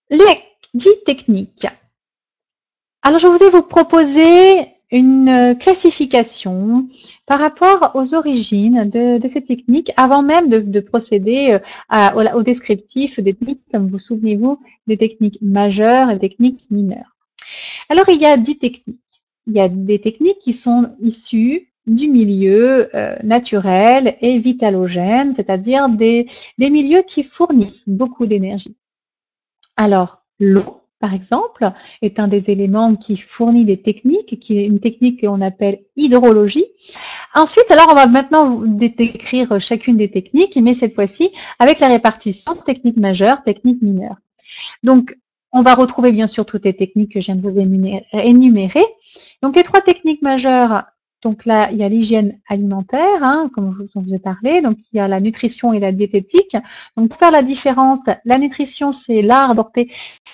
Les 10 techniques. Alors, je voudrais vous proposer une classification par rapport aux origines de ces techniques avant même de procéder au descriptif des techniques, comme vous souvenez-vous, des techniques majeures et des techniques mineures. Alors, il y a 10 techniques. Il y a des techniques qui sont issues du milieu naturel et vitalogène, c'est-à-dire des milieux qui fournissent beaucoup d'énergie. Alors, l'eau, par exemple, est un des éléments qui fournit des techniques, qui est une technique qu'on appelle hydrologie. Ensuite, alors, on va maintenant décrire chacune des techniques, mais cette fois-ci avec la répartition technique majeure, technique mineure. Donc, on va retrouver bien sûr toutes les techniques que je viens de vous énumérer. Donc, les 3 techniques majeures, donc là, il y a l'hygiène alimentaire, comme je vous ai parlé, donc il y a la nutrition et la diététique. Donc, pour faire la différence, la nutrition, c'est l'art d'apporter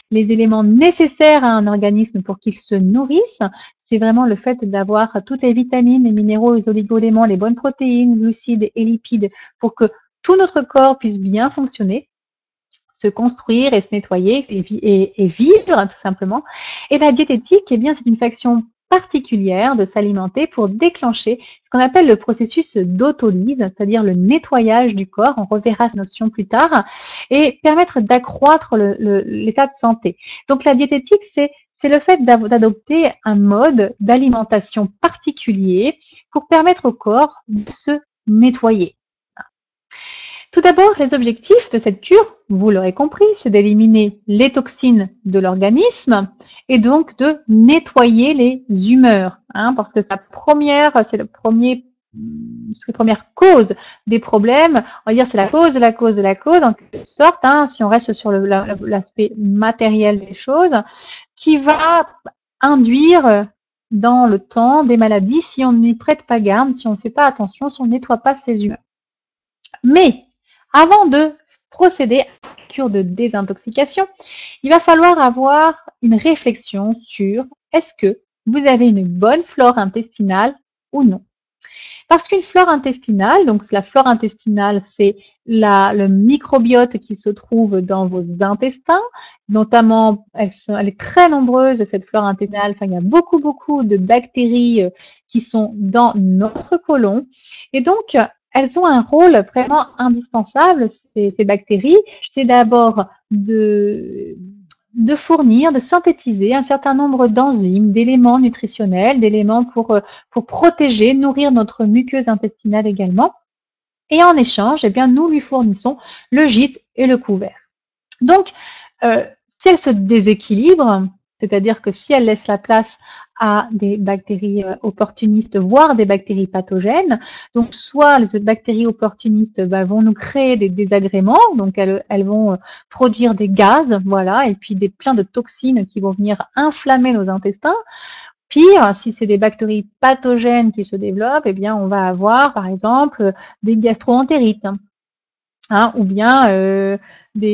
les éléments nécessaires à un organisme pour qu'il se nourrisse. C'est vraiment le fait d'avoir toutes les vitamines, les minéraux, les oligo-éléments, les bonnes protéines, glucides et lipides pour que tout notre corps puisse bien fonctionner, se construire et se nettoyer et vivre tout simplement. Et la diététique, eh bien, c'est une faction particulière de s'alimenter pour déclencher ce qu'on appelle le processus d'autolyse, c'est-à-dire le nettoyage du corps, on reverra cette notion plus tard, et permettre d'accroître l'état de santé. Donc la diététique, c'est le fait d'adopter un mode d'alimentation particulier pour permettre au corps de se nettoyer. Tout d'abord, les objectifs de cette cure, vous l'aurez compris, c'est d'éliminer les toxines de l'organisme et donc de nettoyer les humeurs, parce que c'est la première cause des problèmes. On va dire c'est la cause de la cause de la cause, en quelque sorte, si on reste sur l'aspect matériel des choses, qui va induire dans le temps des maladies si on n'y prête pas garde, si on ne fait pas attention, si on ne nettoie pas ses humeurs. Mais avant de procéder à la cure de désintoxication, il va falloir avoir une réflexion sur est-ce que vous avez une bonne flore intestinale ou non. Parce qu'une flore intestinale, donc la flore intestinale, c'est le microbiote qui se trouve dans vos intestins, notamment, elle est très nombreuse, cette flore intestinale, enfin, il y a beaucoup de bactéries qui sont dans notre côlon, et donc, elles ont un rôle vraiment indispensable, ces bactéries. C'est d'abord de fournir, de synthétiser un certain nombre d'enzymes, d'éléments nutritionnels, d'éléments pour protéger, nourrir notre muqueuse intestinale également. Et en échange, eh bien, nous lui fournissons le gîte et le couvert. Donc, si elle se déséquilibre, c'est-à-dire que si elle laisse la place à des bactéries opportunistes, voire des bactéries pathogènes, donc soit les bactéries opportunistes vont nous créer des désagréments, donc elles vont produire des gaz, voilà, et puis plein de toxines qui vont venir inflammer nos intestins. Pire, si c'est des bactéries pathogènes qui se développent, eh bien on va avoir par exemple des gastroentérites. Ou bien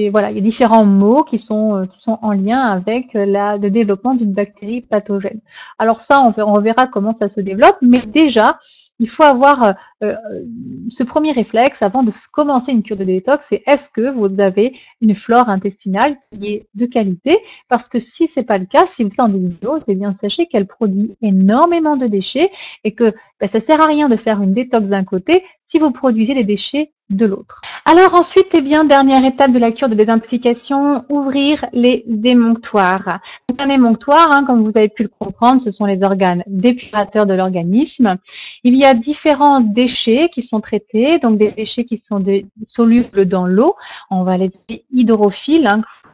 voilà, il y a différents mots qui sont en lien avec le développement d'une bactérie pathogène. Alors ça, on verra comment ça se développe, mais déjà, il faut avoir ce premier réflexe avant de commencer une cure de détox, c'est est-ce que vous avez une flore intestinale qui est de qualité? Parce que si c'est pas le cas, si vous êtes en endométriose, eh bien sachez qu'elle produit énormément de déchets et que ça sert à rien de faire une détox d'un côté si vous produisez des déchets de l'autre. Alors ensuite, eh bien, dernière étape de la cure de désintoxication, ouvrir les émonctoires. Donc, un émonctoire, comme vous avez pu le comprendre, ce sont les organes dépurateurs de l'organisme. Il y a différents déchets qui sont traités, donc des déchets qui sont solubles dans l'eau. On va les dire hydrophiles,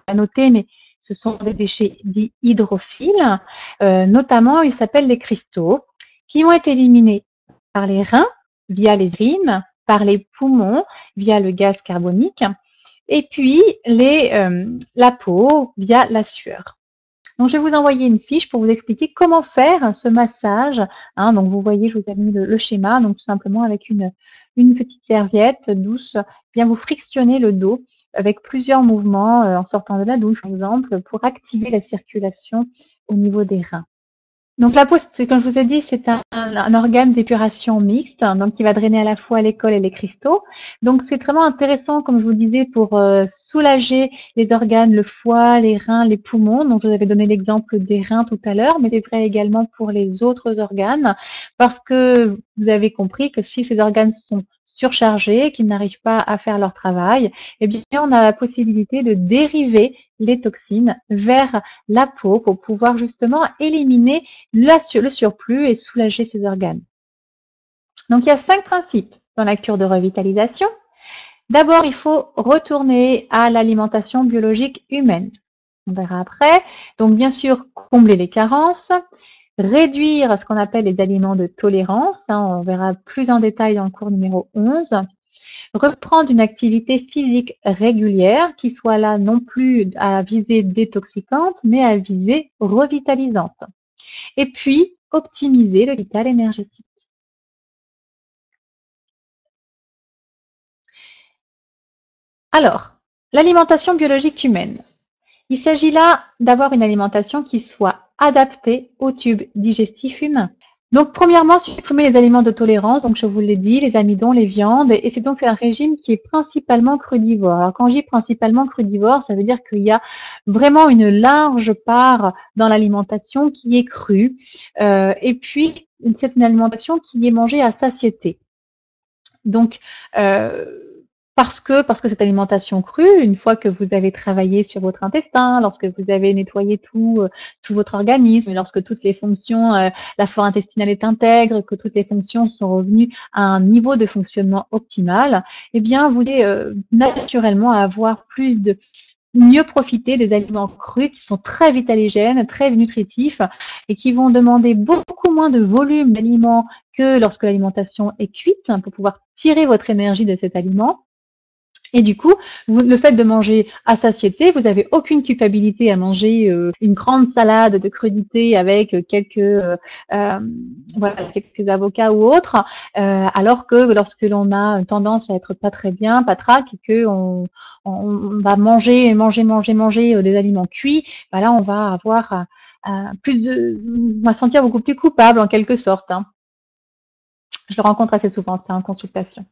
à noter, mais ce sont des déchets dits hydrophiles. Notamment, ils s'appellent les cristaux, qui vont être éliminés par les reins, via les urines, par les poumons via le gaz carbonique et puis la peau via la sueur. Donc, je vais vous envoyer une fiche pour vous expliquer comment faire ce massage. Donc, vous voyez, je vous ai mis le schéma. Donc, tout simplement, avec une petite serviette douce, bien vous frictionnez le dos avec plusieurs mouvements en sortant de la douche, par exemple, pour activer la circulation au niveau des reins. Donc la peau, comme je vous ai dit, c'est un organe d'épuration mixte, hein, donc qui va drainer à la fois les cols et les cristaux. Donc c'est vraiment intéressant, comme je vous le disais, pour soulager les organes, le foie, les reins, les poumons. Donc je vous avais donné l'exemple des reins tout à l'heure, mais c'est vrai également pour les autres organes, parce que vous avez compris que si ces organes sont surchargés, qu'ils n'arrivent pas à faire leur travail, eh bien on a la possibilité de dériver les toxines vers la peau pour pouvoir justement éliminer le surplus et soulager ses organes. Donc il y a 5 principes dans la cure de revitalisation. D'abord, il faut retourner à l'alimentation biologique humaine. On verra après. Donc bien sûr, combler les carences, réduire ce qu'on appelle les aliments de tolérance. On verra plus en détail dans le cours numéro 11. Reprendre une activité physique régulière qui soit là non plus à visée détoxicante, mais à visée revitalisante. Et puis, optimiser le capital énergétique. Alors, l'alimentation biologique humaine. Il s'agit là d'avoir une alimentation qui soit adaptée au tube digestif humain. Donc, premièrement, supprimer les aliments de tolérance, donc je vous l'ai dit, les amidons, les viandes, et c'est donc un régime qui est principalement crudivore. Alors, quand je dis principalement crudivore, ça veut dire qu'il y a vraiment une large part dans l'alimentation qui est crue, et puis c'est une alimentation qui est mangée à satiété. Donc, parce que cette alimentation crue, une fois que vous avez travaillé sur votre intestin, lorsque vous avez nettoyé tout votre organisme, lorsque toutes les fonctions, la flore intestinale est intègre, que toutes les fonctions sont revenues à un niveau de fonctionnement optimal, eh bien, vous allez naturellement avoir mieux profiter des aliments crus qui sont très vitaligènes, très nutritifs et qui vont demander beaucoup moins de volume d'aliments que lorsque l'alimentation est cuite pour pouvoir tirer votre énergie de cet aliment. Et du coup, le fait de manger à satiété, vous n'avez aucune culpabilité à manger une grande salade de crudités avec quelques avocats ou autres, alors que lorsque l'on a une tendance à être pas très bien, patraque, et que on va manger des aliments cuits, bah là on va avoir on va se sentir beaucoup plus coupable en quelque sorte. Hein. Je le rencontre assez souvent, ça en consultation.